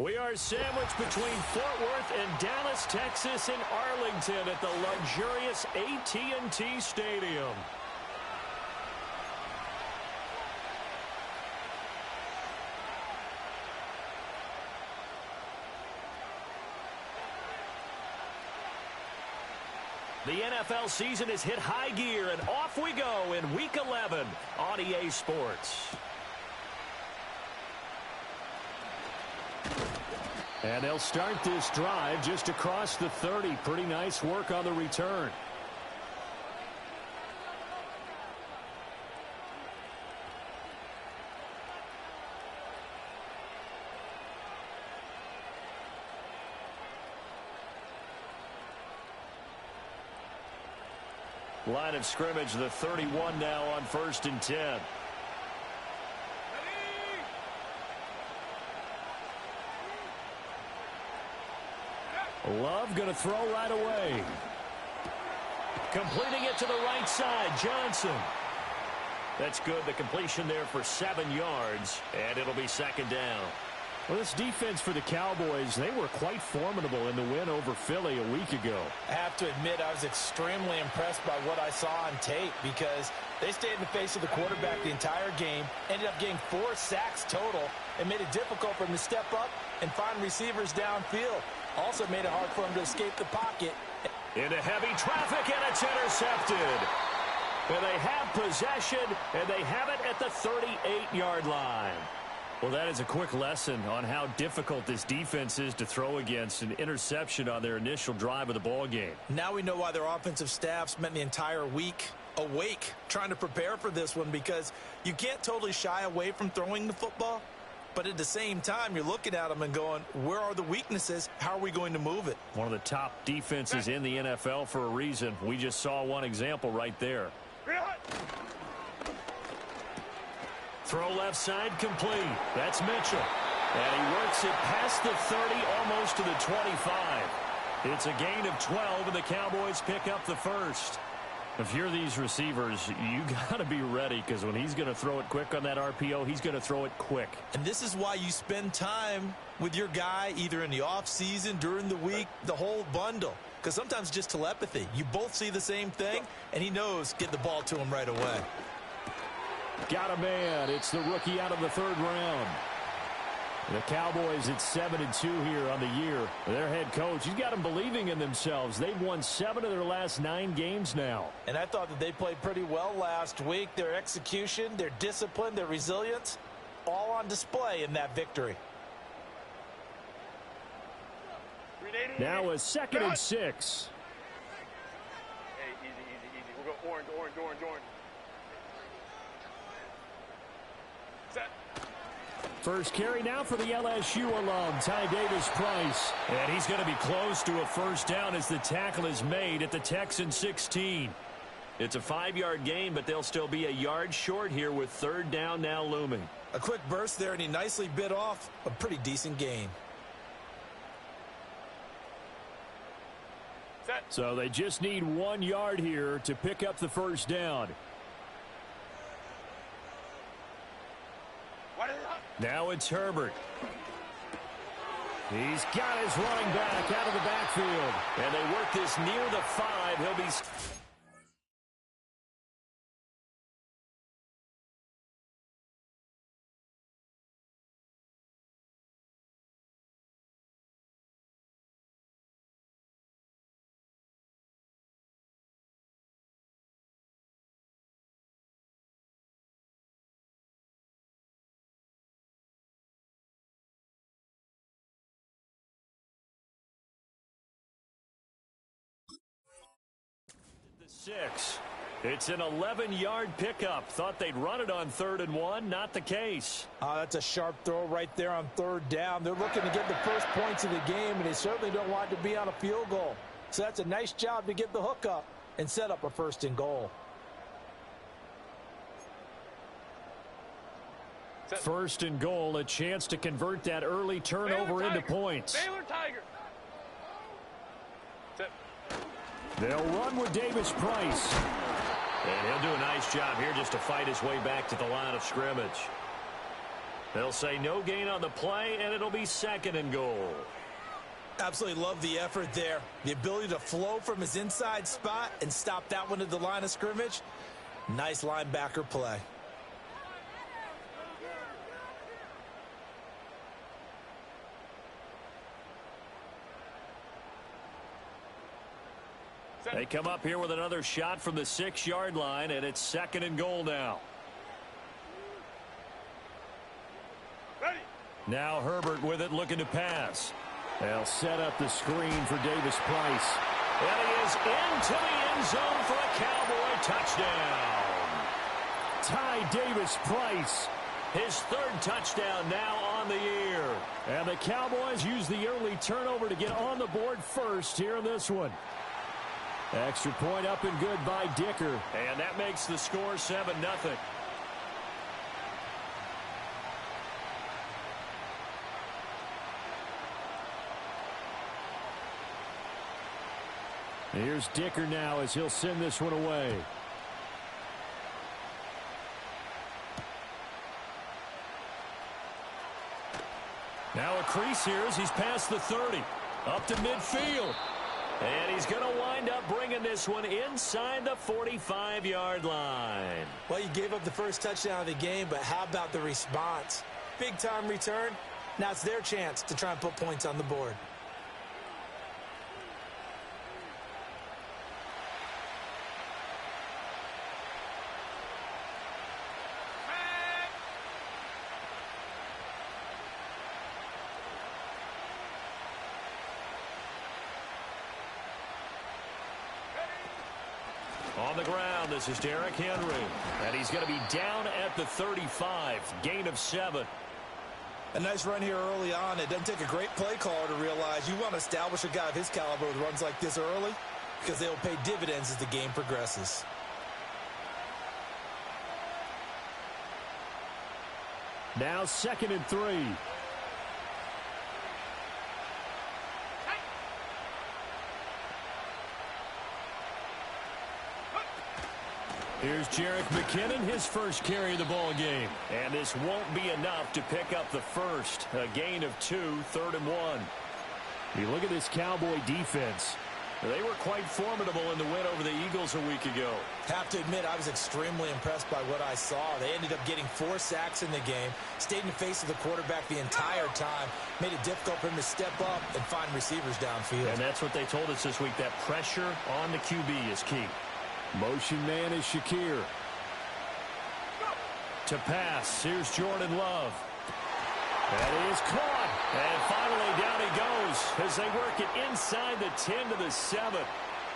We are sandwiched between Fort Worth and Dallas, Texas, in Arlington at the luxurious AT&T Stadium. The NFL season has hit high gear, and off we go in Week 11 on EA Sports. And they'll start this drive just across the 30. Pretty nice work on the return. Line of scrimmage, the 31 now on 1st and 10. Love going to throw right away. Completing it to the right side, Johnson. That's good. The completion there for 7 yards, and it'll be 2nd down. Well, this defense for the Cowboys, they were quite formidable in the win over Philly a week ago. I have to admit, I was extremely impressed by what I saw on tape because they stayed in the face of the quarterback the entire game, ended up getting 4 sacks total, and made it difficult for him to step up and find receivers downfield. Also made it hard for him to escape the pocket. Into heavy traffic, and it's intercepted. And they have possession, and they have it at the 38-yard line. Well, that is a quick lesson on how difficult this defense is to throw against. An interception on their initial drive of the ball game. Now we know why their offensive staff spent the entire week awake trying to prepare for this one, because you can't totally shy away from throwing the football, but at the same time you're looking at them and going, where are the weaknesses? How are we going to move it? One of the top defenses in the NFL for a reason. We just saw one example right there. Throw left side complete. That's Mitchell. And he works it past the 30, almost to the 25. It's a gain of 12, and the Cowboys pick up the first. If you're these receivers, you got to be ready, because when he's going to throw it quick on that RPO, he's going to throw it quick. And this is why you spend time with your guy either in the offseason, during the week, the whole bundle. Because sometimes just telepathy. You both see the same thing, and he knows get the ball to him right away. Got a man. It's the rookie out of the 3rd round. The Cowboys at 7-2 here on the year. Their head coach, he's got them believing in themselves. They've won 7 of their last 9 games now. And I thought that they played pretty well last week. Their execution, their discipline, their resilience, all on display in that victory. Now a 2nd and 6. Hey, easy. We'll go orange. Set. First carry now for the LSU alum, Ty Davis-Price. And he's going to be close to a first down as the tackle is made at the Texans 16. It's a 5-yard gain, but they'll still be a yard short here with 3rd down now looming. A quick burst there, and he nicely bit off a pretty decent gain. Set. So they just need 1 yard here to pick up the first down. Now it's Herbert. He's got his running back out of the backfield. And they work this near the 5. He'll be... Six. It's an 11-yard pickup. Thought they'd run it on 3rd and 1. Not the case. That's a sharp throw right there on 3rd down. They're looking to get the first points of the game, and they certainly don't want to be on a field goal. So that's a nice job to get the hook up and set up a 1st and goal. 1st and goal, a chance to convert that early turnover into points. Baylor Tiger. Set. They'll run with Davis-Price. And he'll do a nice job here just to fight his way back to the line of scrimmage. They'll say no gain on the play, and it'll be 2nd and goal. Absolutely love the effort there. The ability to flow from his inside spot and stop that one at the line of scrimmage. Nice linebacker play. They come up here with another shot from the 6-yard line, and it's 2nd and goal now. Ready. Now Herbert with it, looking to pass. They'll set up the screen for Davis Price. And he is into the end zone for a Cowboy touchdown. Ty Davis Price, his 3rd touchdown now on the year. And the Cowboys use the early turnover to get on the board first here in this one. Extra point up and good by Dicker. And that makes the score 7-0. Here's Dicker now as he'll send this one away. Now a crease here as he's past the 30. Up to midfield. And he's going to wind up bringing this one inside the 45-yard line. Well, you gave up the first touchdown of the game, but how about the response? Big-time return. Now it's their chance to try and put points on the board. On the ground, this is Derrick Henry. And he's going to be down at the 35. Gain of 7. A nice run here early on. It doesn't take a great play caller to realize you want to establish a guy of his caliber with runs like this early because they'll pay dividends as the game progresses. Now 2nd and 3. Here's Jerick McKinnon, his first carry of the ball game. And this won't be enough to pick up the first. A gain of 2, 3rd and 1. You look at this Cowboy defense. They were quite formidable in the win over the Eagles a week ago. Have to admit, I was extremely impressed by what I saw. They ended up getting 4 sacks in the game, stayed in the face of the quarterback the entire time, made it difficult for him to step up and find receivers downfield. And that's what they told us this week, that pressure on the QB is key. Motion man is Shakir. To pass, here's Jordan Love. And he is caught. And finally down he goes as they work it inside the 10 to the 7.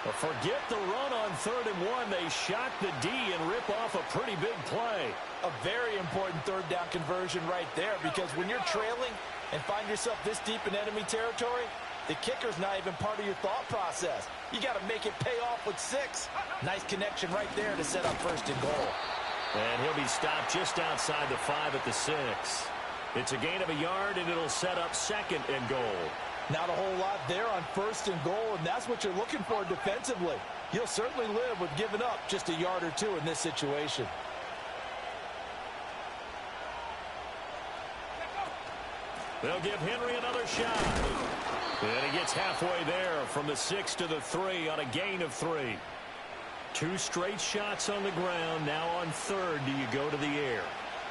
But forget the run on 3rd and 1. They shock the D and rip off a pretty big play. A very important 3rd down conversion right there, because when you're trailing and find yourself this deep in enemy territory, the kicker's not even part of your thought process. You got to make it pay off with 6. Nice connection right there to set up 1st and goal. And he'll be stopped just outside the 5 at the 6. It's a gain of a yard, and it'll set up 2nd and goal. Not a whole lot there on 1st and goal, and that's what you're looking for defensively. You'll certainly live with giving up just a yard or 2 in this situation. They'll give Henry another shot. And he gets halfway there from the 6 to the 3 on a gain of 3. 2 straight shots on the ground. Now on 3rd, do you go to the air?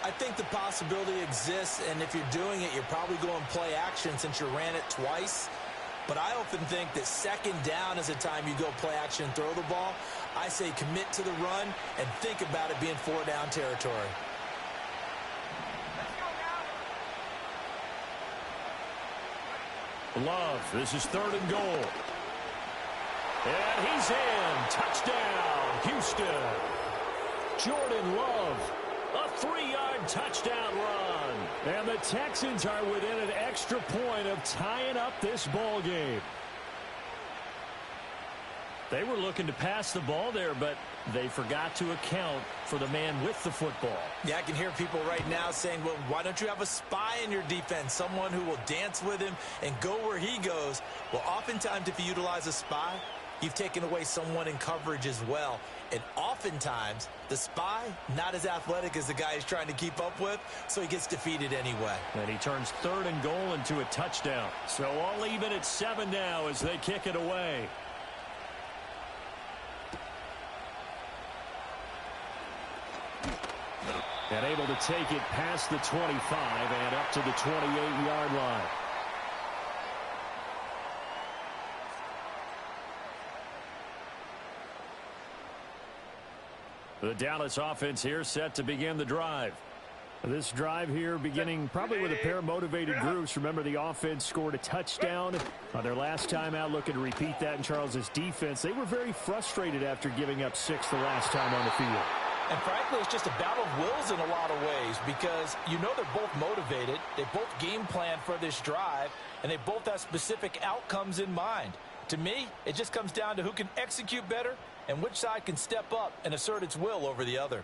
I think the possibility exists, and if you're doing it, you're probably going play action since you ran it twice. But I often think that 2nd down is a time you go play action and throw the ball. I say commit to the run and think about it being 4-down territory. Love, this is 3rd and goal. And he's in. Touchdown, Houston. Jordan Love, a 3-yard touchdown run. And the Texans are within an extra point of tying up this ball game. They were looking to pass the ball there, but they forgot to account for the man with the football. Yeah, I can hear people right now saying, well, why don't you have a spy in your defense, someone who will dance with him and go where he goes? Well, oftentimes if you utilize a spy, you've taken away someone in coverage as well. And oftentimes, the spy, not as athletic as the guy he's trying to keep up with, so he gets defeated anyway. And he turns 3rd and goal into a touchdown. So all even at 7 now as they kick it away. And able to take it past the 25 and up to the 28-yard line. The Dallas offense here set to begin the drive. This drive here beginning probably with a pair of motivated groups. Remember, the offense scored a touchdown on their last time out, looking to repeat that in Charles's defense. They were very frustrated after giving up 6 the last time on the field. And frankly, it's just a battle of wills in a lot of ways because you know they're both motivated. They both game plan for this drive, and they both have specific outcomes in mind. To me, it just comes down to who can execute better and which side can step up and assert its will over the other.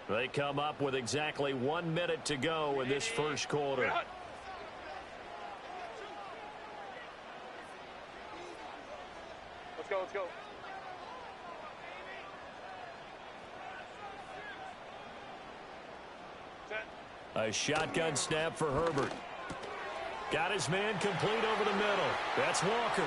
They come up with exactly 1 minute to go in this first quarter. Let's go, let's go. A shotgun snap for Herbert. Got his man complete over the middle. That's Walker.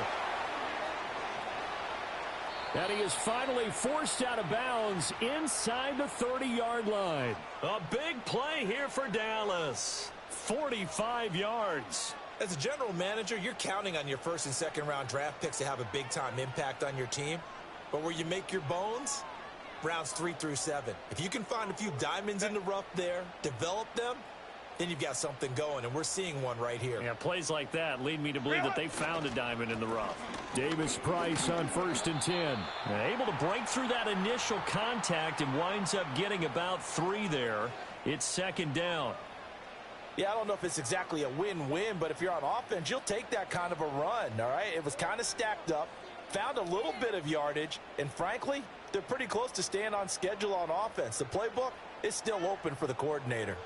And he is finally forced out of bounds inside the 30-yard line. A big play here for Dallas. 45 yards. As a general manager, you're counting on your first and second round draft picks to have a big-time impact on your team. But where you make your bones, rounds 3 through 7. If you can find a few diamonds in the rough there, develop them, then you've got something going, and we're seeing one right here. Yeah, plays like that lead me to believe that they found a diamond in the rough. Davis-Price on 1st and 10. Able to break through that initial contact and winds up getting about 3 there. It's 2nd down. Yeah, I don't know if it's exactly a win-win, but if you're on offense, you'll take that kind of a run, all right? It was kind of stacked up, found a little bit of yardage, and frankly, they're pretty close to staying on schedule on offense. The playbook is still open for the coordinator.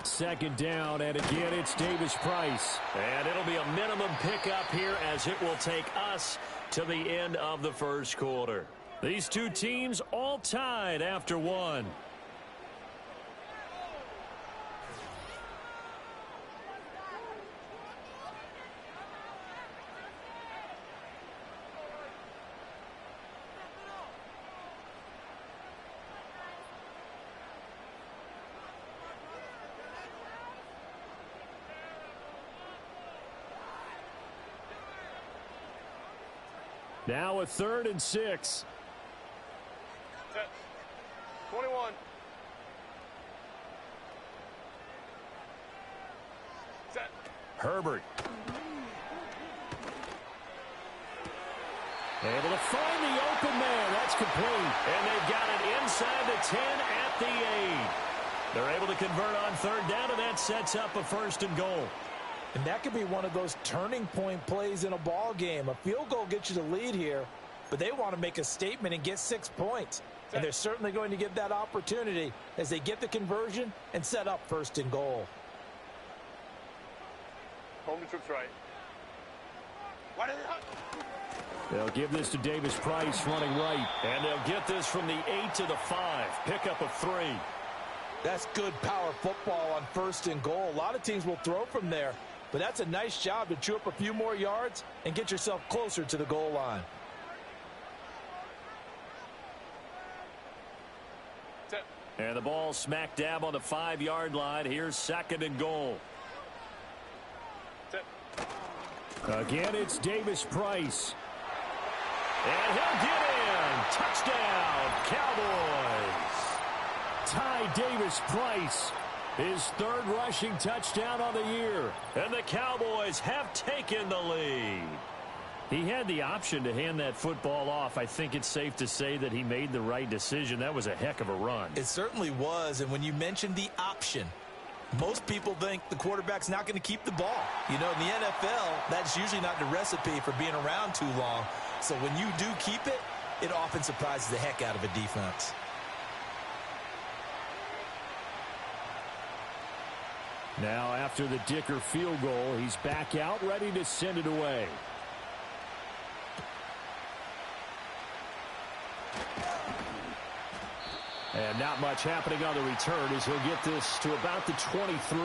Second down, and again, it's Davis-Price. And it'll be a minimum pickup here as it will take us to the end of the first quarter. These two teams all tied after 1. Now a 3rd and 6. 21. Set. Herbert. Able to find the open man. That's complete. And they've got it inside the 10 at the 8. They're able to convert on 3rd down, and that sets up a 1st and goal. And that could be one of those turning point plays in a ball game. A field goal gets you the lead here, but they want to make a statement and get 6 points. And they're certainly going to get that opportunity as they get the conversion and set up 1st and goal. Home to troops right. They'll give this to Davis-Price running right. And they'll get this from the 8 to the 5. Pickup of 3. That's good power football on 1st and goal. A lot of teams will throw from there, but that's a nice job to chew up a few more yards and get yourself closer to the goal line. And the ball smack dab on the 5-yard line. Here's 2nd and goal. Again, it's Davis-Price. And he'll get in. Touchdown, Cowboys. Ty Davis-Price, his 3rd rushing touchdown on the year. And the Cowboys have taken the lead. He had the option to hand that football off. I think it's safe to say that he made the right decision. That was a heck of a run. It certainly was. And when you mentioned the option, most people think the quarterback's not going to keep the ball. You know, in the NFL, that's usually not the recipe for being around too long. So when you do keep it, it often surprises the heck out of a defense. Now, after the Dicker field goal, he's back out, ready to send it away. And not much happening on the return as he'll get this to about the 23.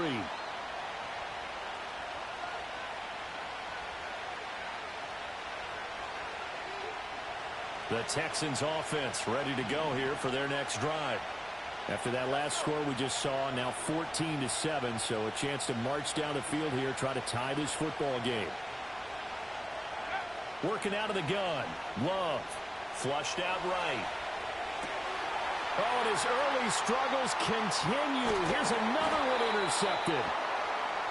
The Texans offense ready to go here for their next drive. After that last score we just saw, now 14-7, so a chance to march down the field here, try to tie this football game. Working out of the gun. Love. Flushed out right. Oh, and his early struggles continue. Here's another one intercepted.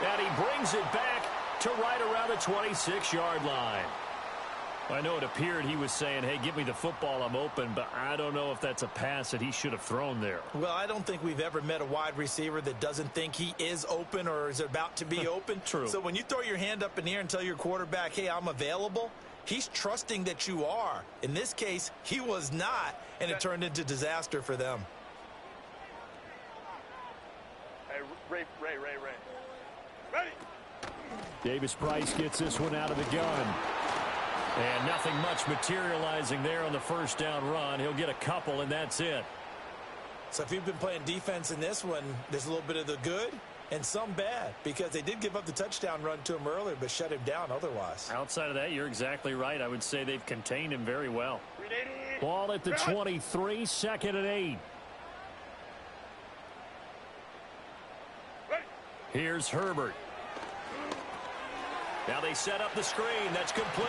And he brings it back to right around the 26-yard line. I know it appeared he was saying, hey, give me the football, I'm open, but I don't know if that's a pass that he should have thrown there. Well, I don't think we've ever met a wide receiver that doesn't think he is open or is about to be open. True. So when you throw your hand up in the air and tell your quarterback, hey, I'm available, he's trusting that you are. In this case, he was not, and it turned into disaster for them. Hey, Ray. Ready? Davis Price gets this one out of the gun. And nothing much materializing there on the first down run. He'll get a couple, and that's it. So if you've been playing defense in this one, there's a little bit of the good and some bad, because they did give up the touchdown run to him earlier but shut him down otherwise. Outside of that, you're exactly right. I would say they've contained him very well. 380. Ball at the 23, 2nd and 8. Ready. Here's Herbert. Now they set up the screen. That's complete.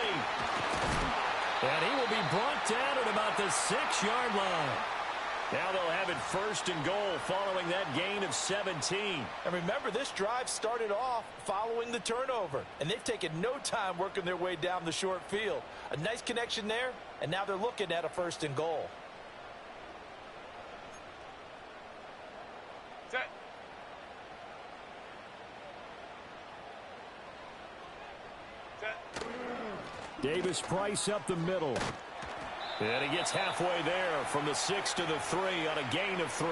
And he will be brought down at about the 6-yard line. Now they'll have it 1st and goal following that gain of 17. And remember, this drive started off following the turnover, and they've taken no time working their way down the short field. A nice connection there, and now they're looking at a 1st and goal. Set. Davis Price up the middle. And he gets halfway there from the 6 to the 3 on a gain of 3.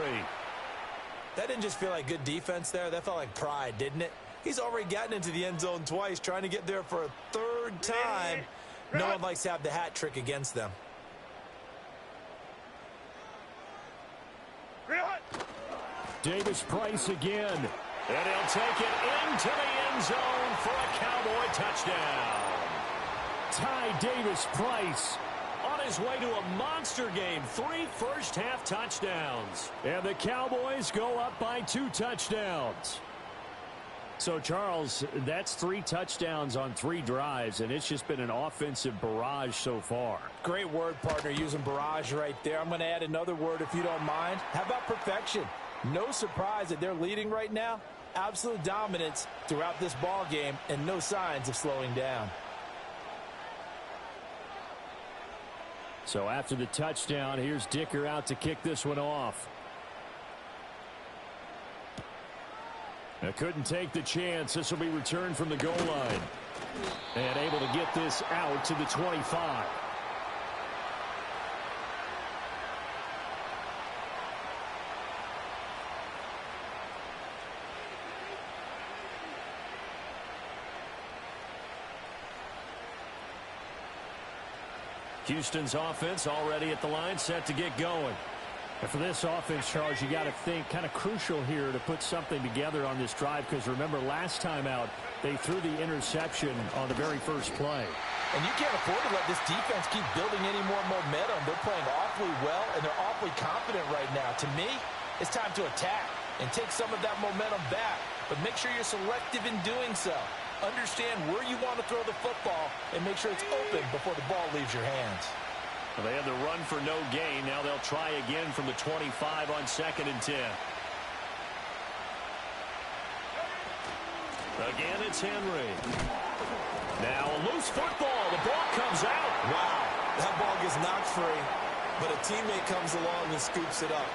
That didn't just feel like good defense there. That felt like pride, didn't it? He's already gotten into the end zone twice, trying to get there for a 3rd time. No one likes to have the hat trick against them. Davis Price again. And he'll take it into the end zone for a Cowboy touchdown. Ty Davis Price on his way to a monster game. 3 first-half touchdowns. And the Cowboys go up by 2 touchdowns. So, Charles, that's 3 touchdowns on 3 drives, and it's just been an offensive barrage so far. Great word, partner, using barrage right there. I'm going to add another word if you don't mind. How about perfection? No surprise that they're leading right now. Absolute dominance throughout this ball game and no signs of slowing down. So after the touchdown, here's Dicker out to kick this one off. Couldn't take the chance. This will be returned from the goal line. And able to get this out to the 25. Houston's offense already at the line, set to get going. And for this offense, Charles, you got to think kind of crucial here to put something together on this drive, because remember last time out they threw the interception on the very first play. And you can't afford to let this defense keep building any more momentum. They're playing awfully well, and they're awfully confident right now. To me, it's time to attack and take some of that momentum back, but make sure you're selective in doing so. Understand where you want to throw the football and make sure it's open before the ball leaves your hands. Well, they had the run for no gain. Now they'll try again from the 25 on 2nd and 10. Again, it's Henry. Now a loose football. The ball comes out. Wow, that ball gets knocked free, but a teammate comes along and scoops it up.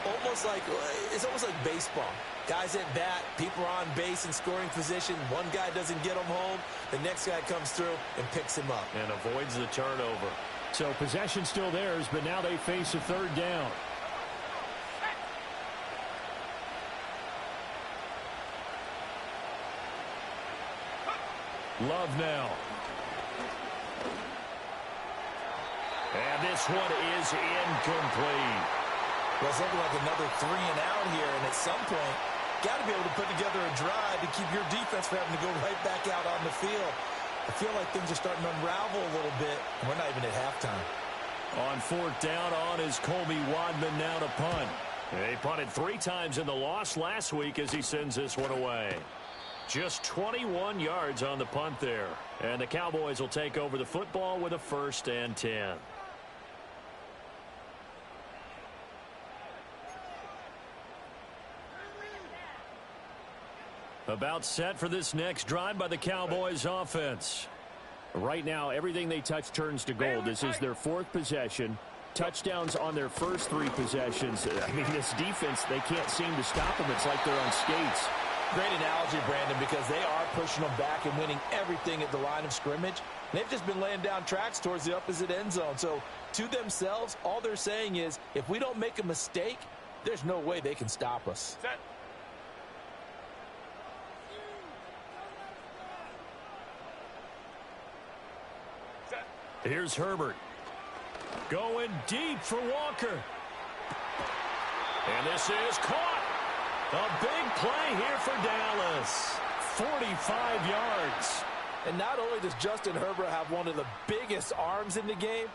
It's almost like baseball. Guys at bat, people are on base in scoring position. One guy doesn't get him home. The next guy comes through and picks him up. And avoids the turnover. So possession still theirs, but now they face a third down. Love now. And this one is incomplete. Well, something like another 3 and out here, and at some point, got to be able to put together a drive to keep your defense from having to go right back out on the field. I feel like things are starting to unravel a little bit, and we're not even at halftime. On 4th down on is Colby Wadman now to punt. They punted 3 times in the loss last week as he sends this one away. Just 21 yards on the punt there. And the Cowboys will take over the football with a 1st and 10. About set for this next drive by the Cowboys offense. Right now, everything they touch turns to gold. This is their 4th possession. Touchdowns on their first 3 possessions. I mean, this defense, they can't seem to stop them. It's like they're on skates. Great analogy, Brandon, because they are pushing them back and winning everything at the line of scrimmage. They've just been laying down tracks towards the opposite end zone. So, to themselves, all they're saying is, if we don't make a mistake, there's no way they can stop us. Set. Here's Herbert. Going deep for Walker. And this is caught. A big play here for Dallas. 45 yards. And not only does Justin Herbert have one of the biggest arms in the game,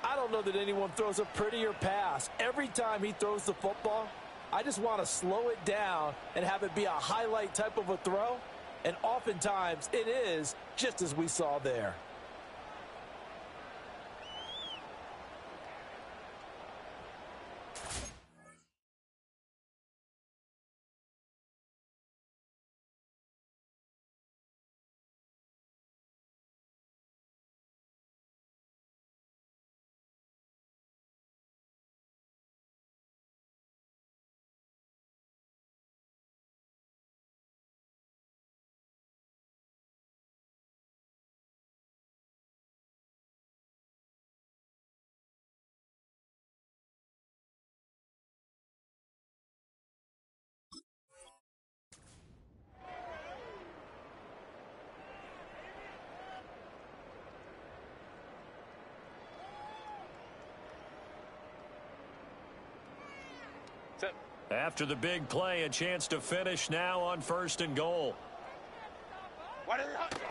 I don't know that anyone throws a prettier pass. Every time he throws the football, I just want to slow it down and have it be a highlight type of a throw. And oftentimes it is, just as we saw there. Set. After the big play, a chance to finish now on 1st and goal. What is it?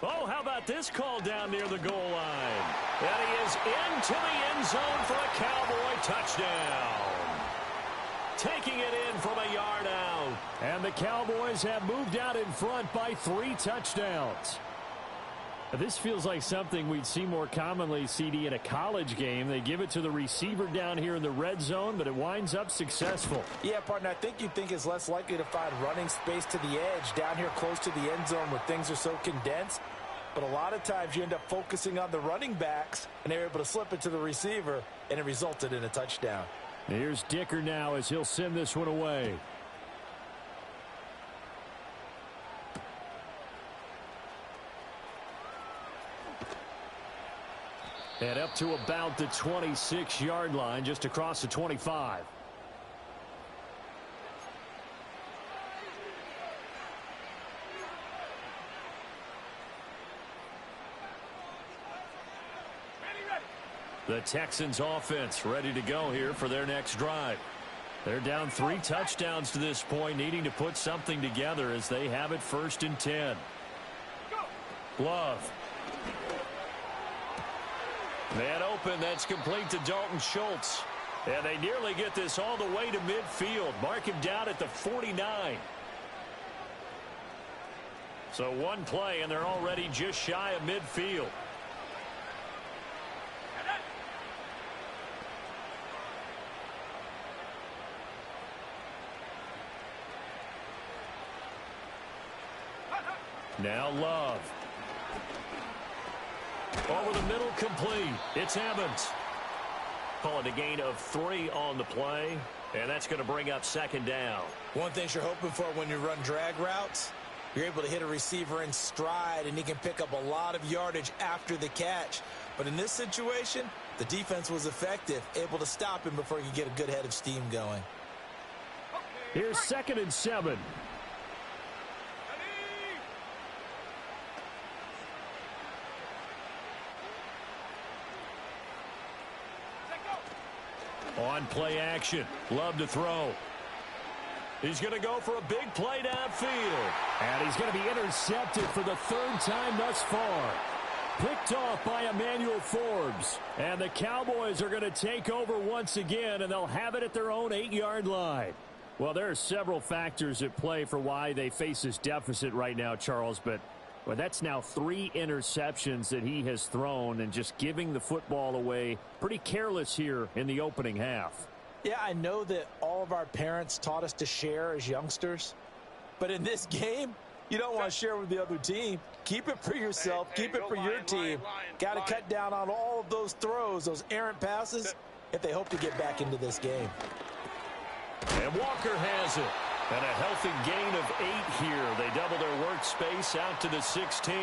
Oh, how about this call down near the goal line? And he is into the end zone for a Cowboy touchdown. Taking it in from a yard out. And the Cowboys have moved out in front by 3 touchdowns. This feels like something we'd see more commonly, CD, in a college game. They give it to the receiver down here in the red zone, but it winds up successful. Yeah, partner, I think you'd think it's less likely to find running space to the edge down here close to the end zone where things are so condensed. But a lot of times you end up focusing on the running backs, and they're able to slip it to the receiver, and it resulted in a touchdown. Here's Dicker now as he'll send this one away. And up to about the 26-yard line, just across the 25. The Texans offense ready to go here for their next drive. They're down 3 touchdowns to this point, needing to put something together as they have it 1st and 10. Love. Man open, that's complete to Dalton Schultz. And they nearly get this all the way to midfield. Mark him down at the 49. So one play, and they're already just shy of midfield. Now Love. Over the middle, complete. It's Evans. Call it a gain of 3 on the play, and that's going to bring up 2nd down. One thing you're hoping for when you run drag routes You're able to hit a receiver in stride, and he can pick up a lot of yardage after the catch. But in this situation, the defense was effective, able to stop him before he could get a good head of steam going. Here's 2nd and 7. On play action. Love to throw. He's going to go for a big play downfield. And he's going to be intercepted for the 3rd time thus far. Picked off by Emmanuel Forbes. And the Cowboys are going to take over once again, and they'll have it at their own 8-yard line. Well, there are several factors at play for why they face this deficit right now, Charles, but well, that's now 3 interceptions that he has thrown and just giving the football away pretty careless here in the opening half. Yeah, I know that all of our parents taught us to share as youngsters, but in this game, you don't want to share with the other team. Keep it for yourself. Keep it for your team. Got to cut down on all of those throws, those errant passes, if they hope to get back into this game. And Walker has it. And a healthy gain of 8 here. They double their workspace out to the 16.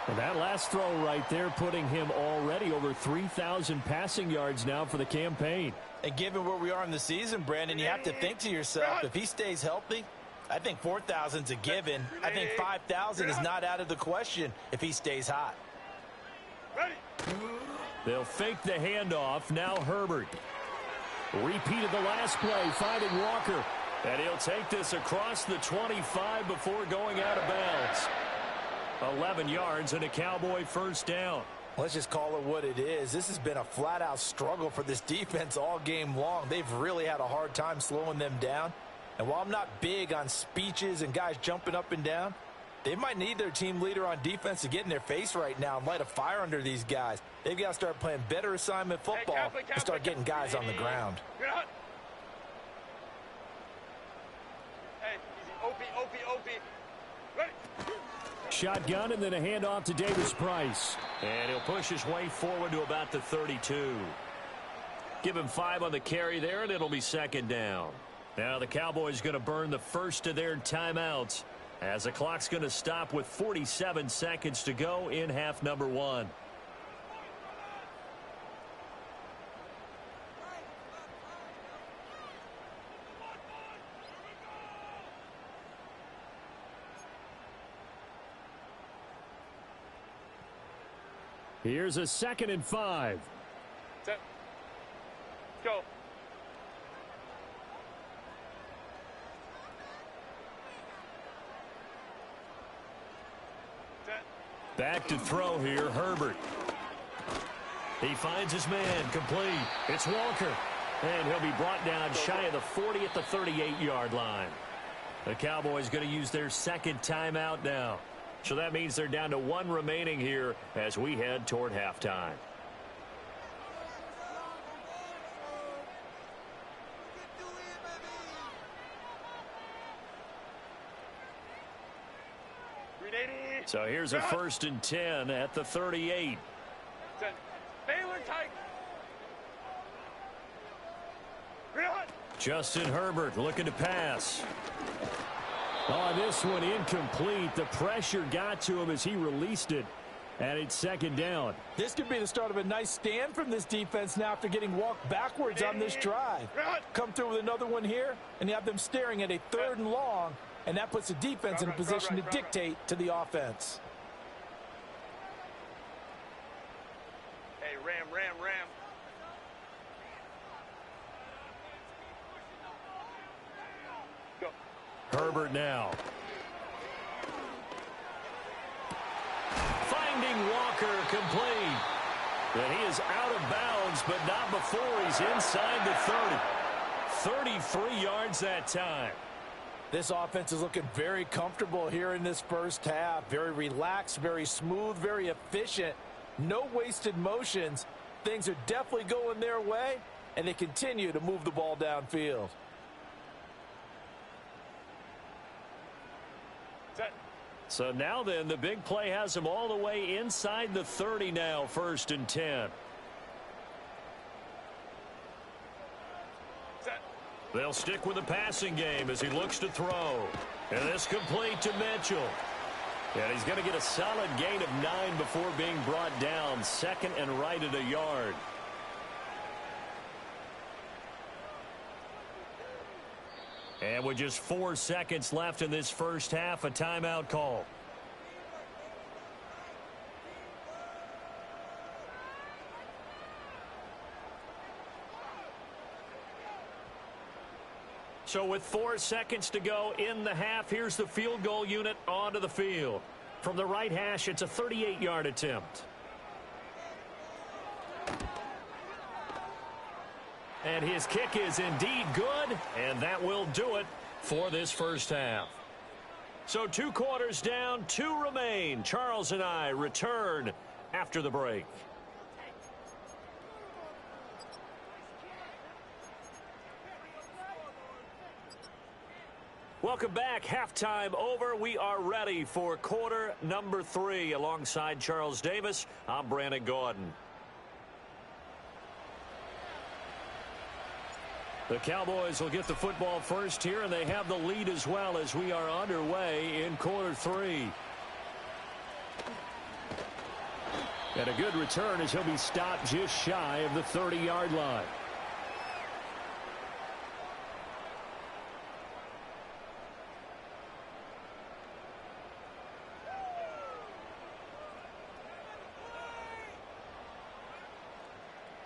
And that last throw right there putting him already over 3,000 passing yards now for the campaign. And given where we are in the season, Brandon, you have to think to yourself, if he stays healthy, I think 4,000's a given. I think 5,000 is not out of the question if he stays hot. They'll fake the handoff. Now Herbert. Repeated the last play, finding Walker. And he'll take this across the 25 before going out of bounds. 11 yards and a Cowboy 1st down. Let's just call it what it is. This has been a flat-out struggle for this defense all game long. They've really had a hard time slowing them down. And while I'm not big on speeches and guys jumping up and down, they might need their team leader on defense to get in their face right now and light a fire under these guys. They've got to start playing better assignment football and start getting guys on the ground. Shotgun and then a handoff to Davis Price. And he'll push his way forward to about the 32. Give him 5 on the carry there, and it'll be 2nd down. Now the Cowboys going to burn the first of their timeouts as the clock's going to stop with 47 seconds to go in half number 1. Here's a 2nd and 5. Set. Go. Set. Back to throw here, Herbert. He finds his man, complete. It's Walker. And he'll be brought down shy of the 40 at the 38-yard line. The Cowboys going to use their 2nd timeout now. So that means they're down to 1 remaining here as we head toward halftime. So here's a 1st and 10 at the 38. Baylor tight. Justin Herbert looking to pass. Oh, this one incomplete. The pressure got to him as he released it, and it's 2nd down. This could be the start of a nice stand from this defense now after getting walked backwards on this drive. Come through with another one here, and you have them staring at a 3rd and long, and that puts the defense in a position to dictate to the offense. Hey, ram. Go. Herbert now. Finding Walker complete. And he is out of bounds, but not before he's inside the 30. 33 yards that time. This offense is looking very comfortable here in this first half. Very relaxed, very smooth, very efficient. No wasted motions. Things are definitely going their way, and they continue to move the ball downfield. Set. So now then, the big play has him all the way inside the 30 now, 1st and 10. Set. They'll stick with the passing game as he looks to throw. And this complete to Mitchell. And he's going to get a solid gain of 9 before being brought down. Second and right at a yard. And with just 4 seconds left in this first half, a timeout call. So with 4 seconds to go in the half, here's the field goal unit onto the field. From the right hash, it's a 38-yard attempt. And his kick is indeed good, and that will do it for this first half. So 2 quarters down, 2 remain. Charles and I return after the break. Welcome back. Halftime over. We are ready for quarter number 3. Alongside Charles Davis, I'm Brandon Gordon. The Cowboys will get the football first here, and they have the lead as well as we are underway in quarter 3. And a good return as he'll be stopped just shy of the 30-yard line.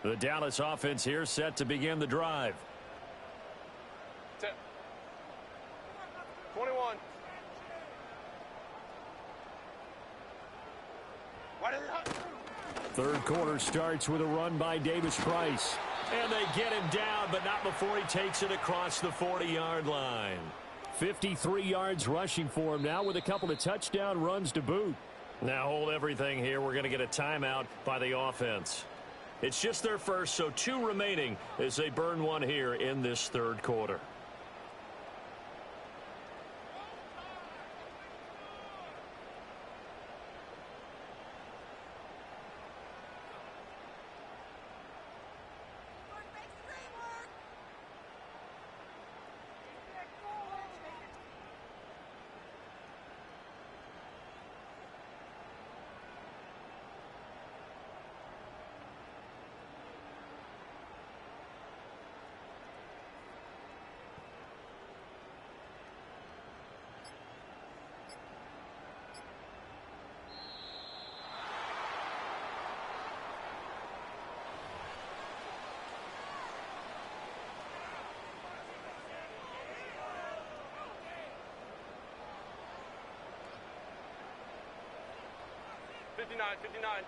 The Dallas offense here set to begin the drive. 10. 21. Third quarter starts with a run by Davis Price. And they get him down, but not before he takes it across the 40-yard line. 53 yards rushing for him now with a couple of touchdown runs to boot. Now hold everything here. We're going to get a timeout by the offense. It's just their first, so 2 remaining as they burn one here in this third quarter. Fifty-nine.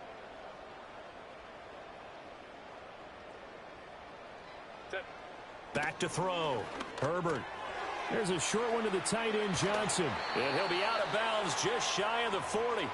Back to throw. Herbert. There's a short one to the tight end, Johnson. And he'll be out of bounds just shy of the 40.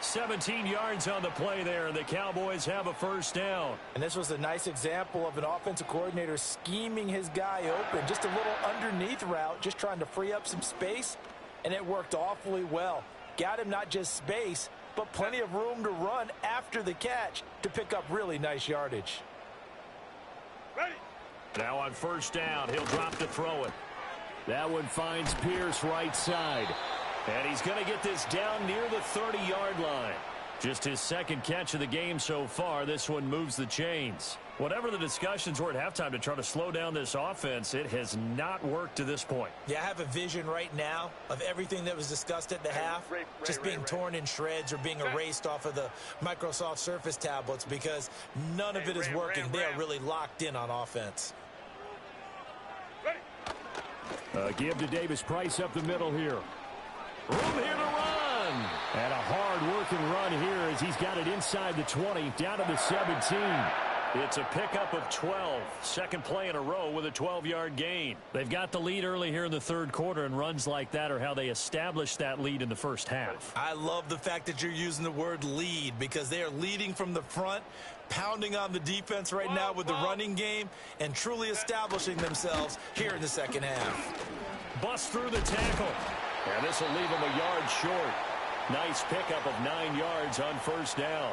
17 yards on the play there, and the Cowboys have a first down. And this was a nice example of an offensive coordinator scheming his guy open. Just a little underneath route, just trying to free up some space, and it worked awfully well. Got him not just space, but plenty of room to run after the catch to pick up really nice yardage. Ready. Now on first down, he'll drop to throw it. That one finds Pierce right side. And he's going to get this down near the 30-yard line. Just his second catch of the game so far. This one moves the chains. Whatever the discussions were at halftime to try to slow down this offense, it has not worked to this point. Yeah, I have a vision right now of everything that was discussed at the half just being torn in shreds or being erased off of the Microsoft Surface tablets because none of it is working. They are really locked in on offense. Give to Davis Price up the middle here. Room here to run. And a hard-working run here as he's got it inside the 20, down to the 17. It's a pickup of 12. Second play in a row with a 12-yard gain. They've got the lead early here in the third quarter, and runs like that are how they established that lead in the first half. I love the fact that you're using the word lead because they are leading from the front, pounding on the defense right now with the running game, and truly establishing themselves here in the second half. Bust through the tackle. And this will leave him a yard short. Nice pickup of 9 yards on first down.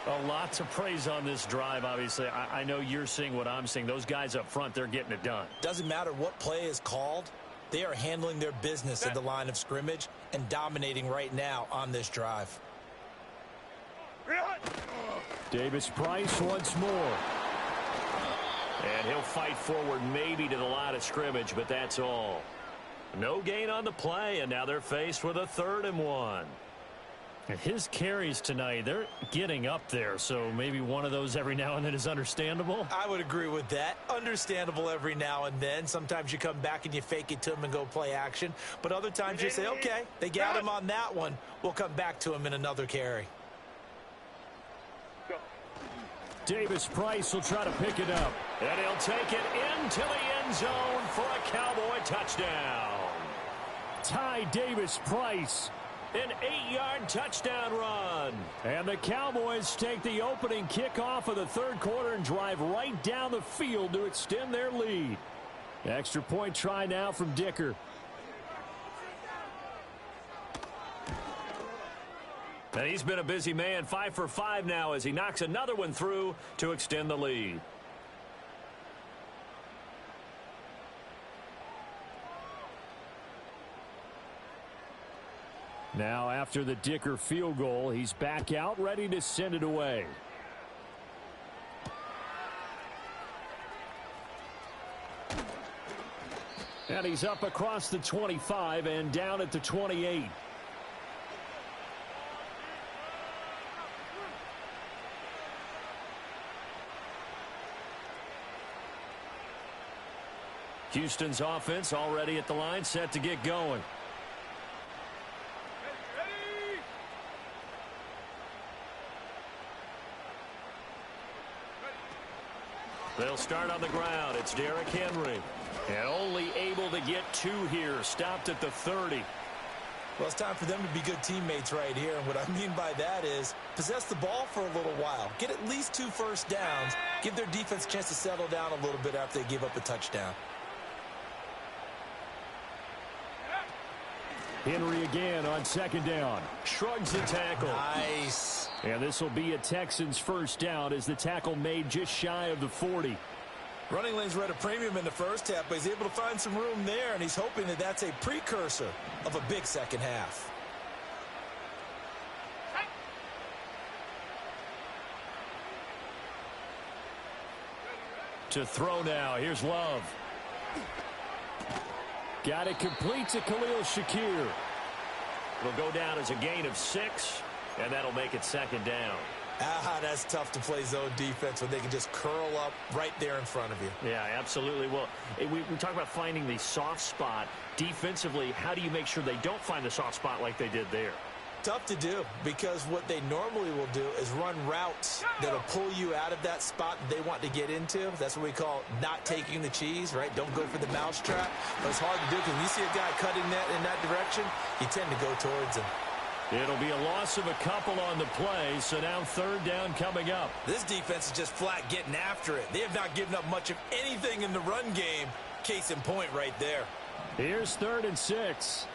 A lot to praise on this drive, obviously. I know you're seeing what I'm seeing. Those guys up front, they're getting it done. Doesn't matter what play is called. They are handling their business at the line of scrimmage and dominating right now on this drive. Davis Price once more. And he'll fight forward maybe to the line of scrimmage, but that's all. No gain on the play, and now they're faced with a 3rd and 1. His carries tonight, they're getting up there, so maybe one of those every now and then is understandable. I would agree with that. Understandable every now and then. Sometimes you come back and you fake it to him and go play action. But other times you say, okay, they got him on that one. We'll come back to him in another carry. Davis Price will try to pick it up. And he'll take it into the end zone for a Cowboy touchdown. Ty Davis Price. An 8-yard touchdown run. And the Cowboys take the opening kickoff of the 3rd quarter and drive right down the field to extend their lead. Extra point try now from Dicker. And he's been a busy man, 5 for 5 now as he knocks another one through to extend the lead. Now after the Dicker field goal, he's back out ready to send it away. And he's up across the 25 and down at the 28. Houston's offense already at the line, set to get going. They'll start on the ground. It's Derrick Henry. And only able to get 2 here. Stopped at the 30. Well, it's time for them to be good teammates right here. And what I mean by that is possess the ball for a little while. Get at least 2 first downs. Give their defense a chance to settle down a little bit after they give up a touchdown. Henry again on 2nd down. Shrugs the tackle. Nice. And this will be a Texans first down as the tackle made just shy of the 40. Running lanes were at a premium in the first half, but he's able to find some room there, and he's hoping that that's a precursor of a big second half. To throw now. Here's Love. Got it complete to Khalil Shakir. It'll go down as a gain of 6, and that'll make it 2nd down. That's tough to play zone defense when they can just curl up right there in front of you. Yeah, absolutely. Well, we talk about finding the soft spot. Defensively, how do you make sure they don't find the soft spot like they did there? Tough to do, because what they normally will do is run routes that'll pull you out of that spot that they want to get into. That's what we call not taking the cheese, right? Don't go for the mousetrap. But it's hard to do because when you see a guy cutting that in that direction, you tend to go towards him. It'll be a loss of a couple on the play, so now 3rd down coming up. This defense is just flat getting after it. They have not given up much of anything in the run game. Case in point right there. Here's 3rd and 6.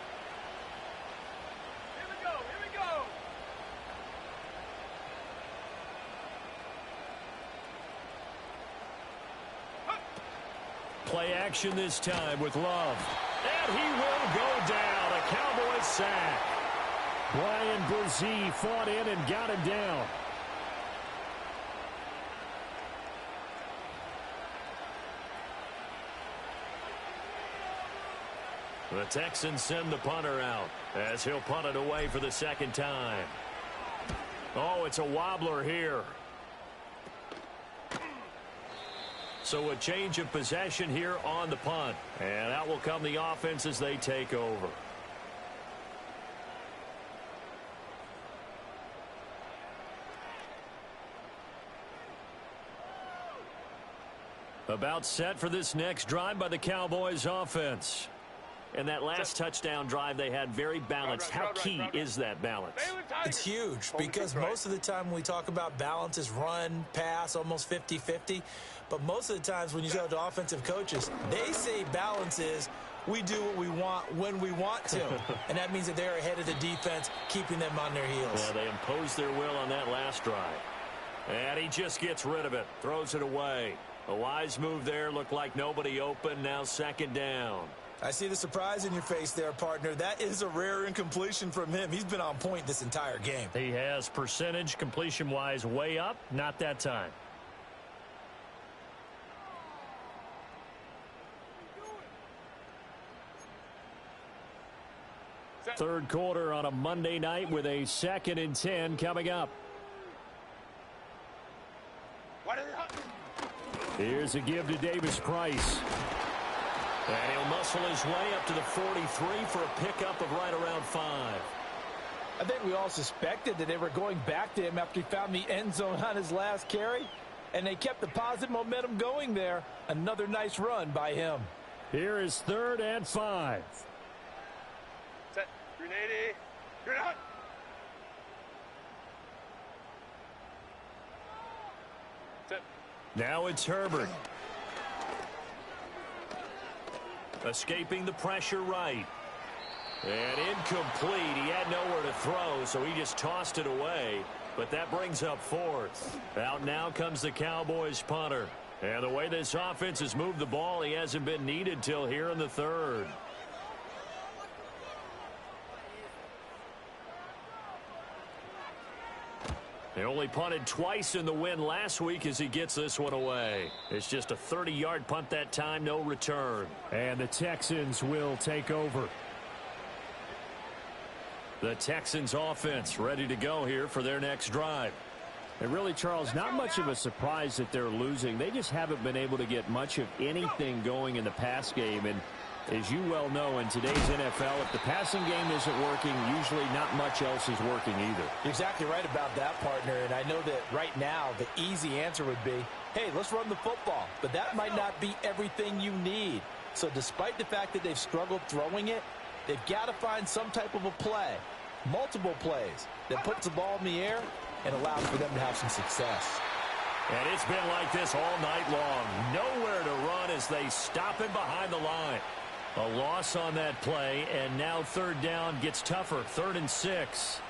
Play action this time with Love. And he will go down. A Cowboys sack. Brian Brzee fought in and got him down. The Texans send the punter out as he'll punt it away for the 2nd time. Oh, it's a wobbler here. So a change of possession here on the punt. And out will come the offense as they take over. About set for this next drive by the Cowboys offense. And that last touchdown drive they had very balanced. How key is that balance? It's huge because most of the time when we talk about balance is run, pass, almost 50-50. But most of the times when you go to offensive coaches, they say balance is we do what we want when we want to. And that means that they're ahead of the defense, keeping them on their heels. Yeah, they imposed their will on that last drive. And he just gets rid of it. Throws it away. A wise move there. Looked like nobody open. Now second down. I see the surprise in your face there, partner. That is a rare incompletion from him. He's been on point this entire game. He has percentage completion-wise way up. Not that time. Third quarter on a Monday night with a 2nd and 10 coming up. Here's a give to Davis Price. And he'll muscle his way up to the 43 for a pickup of right around 5. I think we all suspected that they were going back to him after he found the end zone on his last carry. And they kept the positive momentum going there. Another nice run by him. Here is 3rd and 5. Set. Green 80. You're not. Set. Now it's Herbert. Escaping the pressure right. And incomplete. He had nowhere to throw, so he just tossed it away. But that brings up 4th. Out now comes the Cowboys punter. And the way this offense has moved the ball, he hasn't been needed till here in the 3rd. They only punted twice in the win last week as he gets this one away. It's just a 30-yard punt that time, no return. And the Texans will take over. The Texans offense ready to go here for their next drive. And really, Charles, not much of a surprise that they're losing. They just haven't been able to get much of anything going in the pass game. And as you well know, in today's NFL, if the passing game isn't working, usually not much else is working either. You're exactly right about that, partner. And I know that right now the easy answer would be, hey, let's run the football. But that might not be everything you need. So despite the fact that they've struggled throwing it, they've got to find some type of a play, multiple plays, that puts the ball in the air and allows for them to have some success. And it's been like this all night long. Nowhere to run as they stop him behind the line. A loss on that play, and now 3rd down gets tougher. 3rd and 6.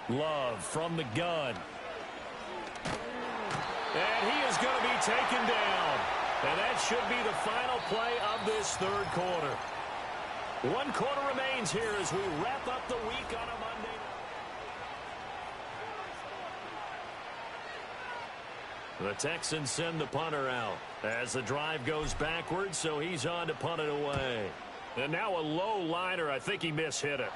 Love from the gun. And he is going to be taken down. And that should be the final play of this 3rd quarter. 1 quarter remains here as we wrap up the week on a Monday night. The Texans send the punter out as the drive goes backwards, so he's on to punt it away. And now a low liner. I think he mishit it.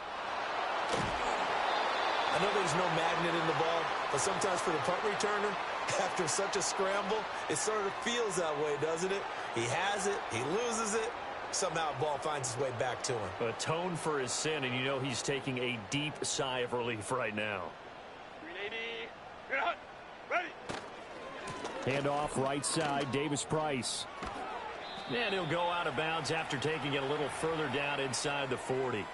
I know there's no magnet in the ball, but sometimes for the punt returner, after such a scramble, it sort of feels that way, doesn't it? He has it, he loses it, somehow the ball finds its way back to him. Atone for his sin, and you know he's taking a deep sigh of relief right now. 380. You're not. Ready. Handoff right side, Davis Price. And he'll go out of bounds after taking it a little further down inside the 40.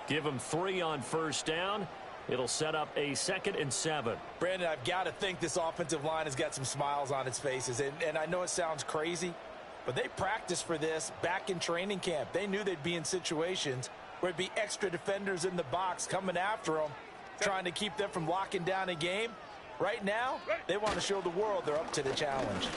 Give him 3 on 1st down. It'll set up a 2nd and 7. Brandon, I've got to think this offensive line has got some smiles on its faces. And I know it sounds crazy, but they practiced for this back in training camp. They knew they'd be in situations where there'd be extra defenders in the box coming after them, trying to keep them from locking down a game. Right now, they want to show the world they're up to the challenge.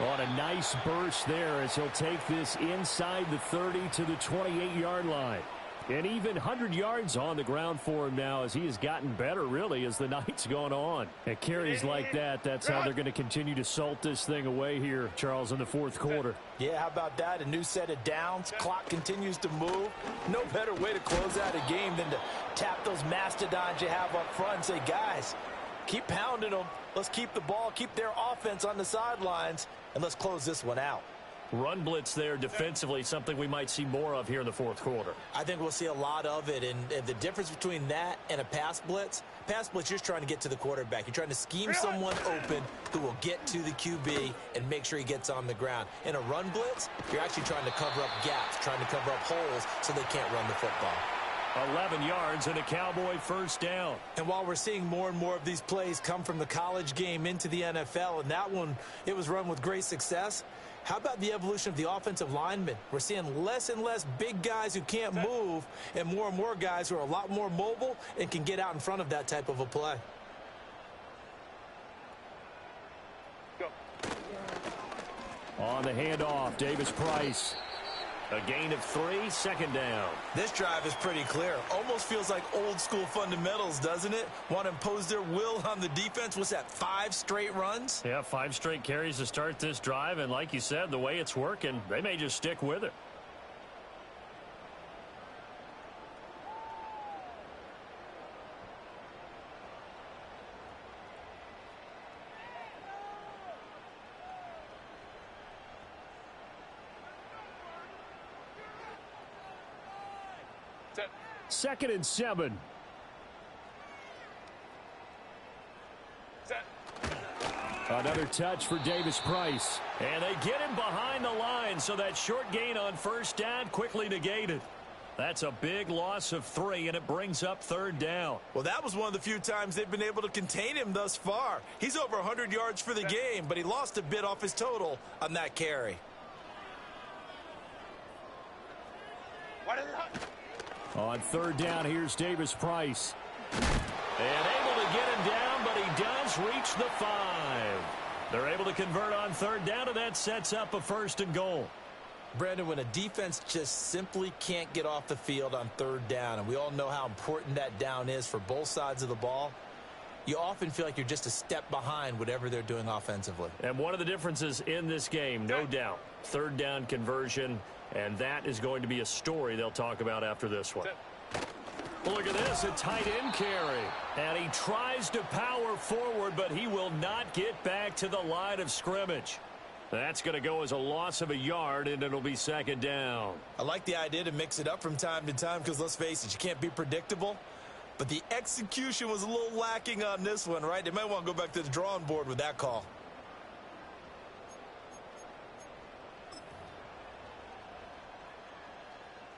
On a nice burst there as he'll take this inside the 30 to the 28-yard line. And even 100 yards on the ground for him now as he has gotten better, really, as the night's gone on. At carries like that, that's how they're going to continue to salt this thing away here, Charles, in the 4th quarter. Yeah, how about that? A new set of downs. Clock continues to move. No better way to close out a game than to tap those mastodons you have up front and say, guys, keep pounding them. Let's keep the ball, keep their offense on the sidelines, and let's close this one out. Run blitz there defensively, something we might see more of here in the 4th quarter. I think we'll see a lot of it, and the difference between that and a pass blitz, you're just trying to get to the quarterback. You're trying to scheme someone open who will get to the QB and make sure he gets on the ground. In a run blitz, you're actually trying to cover up gaps, trying to cover up holes so they can't run the football. 11 yards and a Cowboy first down. And while we're seeing more and more of these plays come from the college game into the NFL, and that one, it was run with great success, how about the evolution of the offensive linemen? We're seeing less and less big guys who can't move and more guys who are a lot more mobile and can get out in front of that type of a play. Go. On the handoff, Davis Price. A gain of 3, second down. This drive is pretty clear. Almost feels like old school fundamentals, doesn't it? Want to impose their will on the defense. What's that, 5 straight runs? Yeah, 5 straight carries to start this drive. And like you said, the way it's working, they may just stick with it. Set. 2nd and 7. Set. Another touch for Davis Price. And they get him behind the line, so that short gain on first down quickly negated. That's a big loss of 3, and it brings up 3rd down. Well, that was one of the few times they've been able to contain him thus far. He's over 100 yards for the game, but he lost a bit off his total on that carry. What is it? On 3rd down, here's Davis Price. And able to get him down, but he does reach the 5. They're able to convert on 3rd down, and that sets up a 1st and goal. Brandon, when a defense just simply can't get off the field on 3rd down, and we all know how important that down is for both sides of the ball, you often feel like you're just a step behind whatever they're doing offensively. And one of the differences in this game, no doubt, 3rd down conversion, and that is going to be a story they'll talk about after this one. Well, look at this, a tight end carry. And he tries to power forward, but he will not get back to the line of scrimmage. That's going to go as a loss of a yard, and it'll be 2nd down. I like the idea to mix it up from time to time because, let's face it, you can't be predictable. But the execution was a little lacking on this one, right? They might want to go back to the drawing board with that call.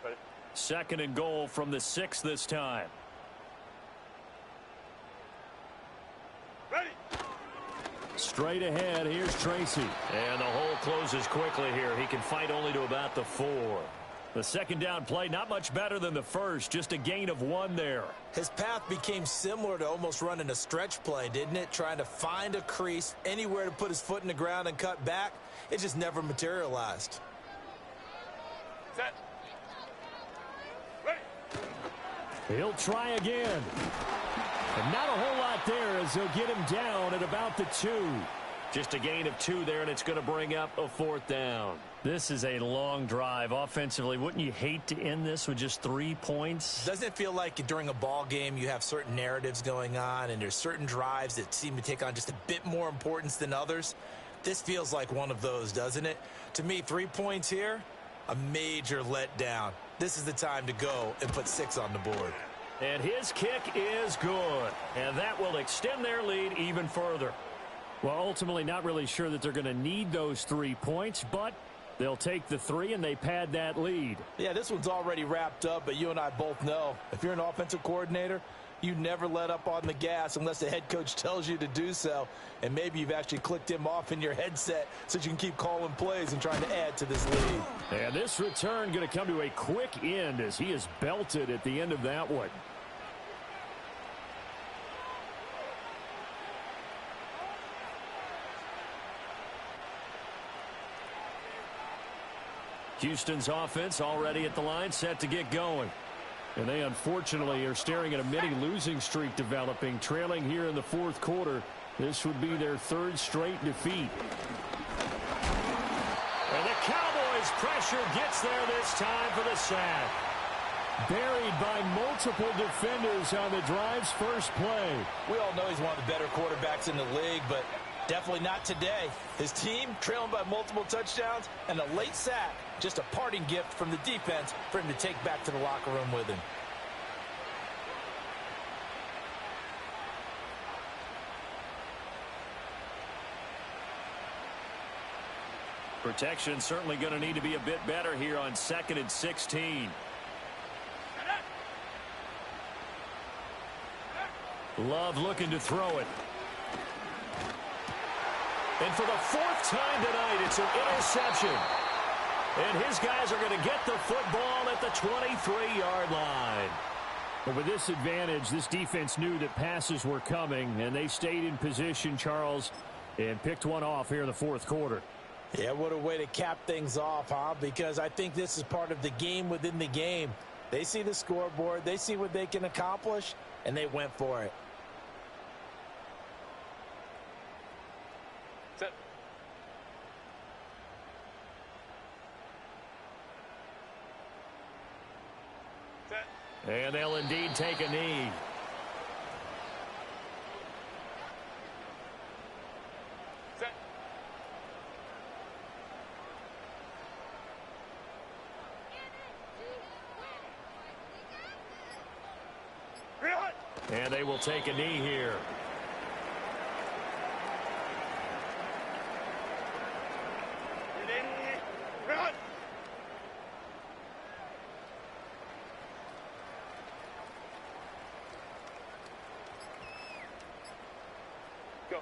Ready? 2nd and goal from the 6 this time. Ready. Straight ahead, here's Tracy. And the hole closes quickly here. He can fight only to about the 4. The 2nd down play, not much better than the first, just a gain of 1 there. His path became similar to almost running a stretch play, didn't it? Trying to find a crease, anywhere to put his foot in the ground and cut back. It just never materialized. Set. Ready. He'll try again. And not a whole lot there as he'll get him down at about the 2. Just a gain of 2 there, and it's going to bring up a 4th down. This is a long drive offensively. Wouldn't you hate to end this with just 3 points? Doesn't it feel like during a ball game you have certain narratives going on and there's certain drives that seem to take on just a bit more importance than others? This feels like one of those, doesn't it? To me, 3 points here, a major letdown. This is the time to go and put 6 on the board. And his kick is good. And that will extend their lead even further. Well, ultimately not really sure that they're going to need those 3 points, but they'll take the 3 and they pad that lead. Yeah, this one's already wrapped up, but you and I both know if you're an offensive coordinator, you never let up on the gas unless the head coach tells you to do so. And maybe you've actually clicked him off in your headset so you can keep calling plays and trying to add to this lead. And this return going to come to a quick end as he is belted at the end of that one. Houston's offense already at the line, set to get going. And they unfortunately are staring at a mini losing streak developing, trailing here in the 4th quarter. This would be their 3rd straight defeat. And the Cowboys' pressure gets there this time for the sack. Buried by multiple defenders on the drive's first play. We all know he's one of the better quarterbacks in the league, but definitely not today. His team trailing by multiple touchdowns and a late sack. Just a parting gift from the defense for him to take back to the locker room with him. Protection certainly going to need to be a bit better here on 2nd and 16. Love looking to throw it. And for the fourth time tonight, it's an interception. And his guys are going to get the football at the 23-yard line. But with this advantage, this defense knew that passes were coming, and they stayed in position, Charles, and picked one off here in the fourth quarter. Yeah, what a way to cap things off, huh? Because I think this is part of the game within the game. They see the scoreboard, they see what they can accomplish, and they went for it. Set. Set. And they'll indeed take a knee. Set. Reload. And they will take a knee here. Ready. Reload. Go.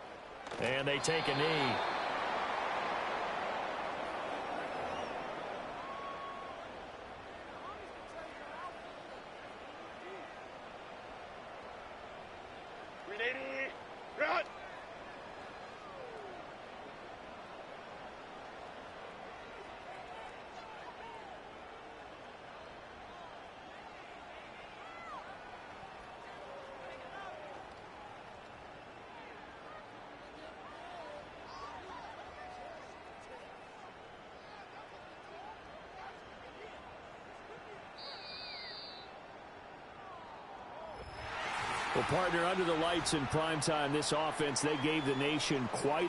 And they take a knee. Ready. Reload. Well, partner, under the lights in primetime, this offense, they gave the nation quite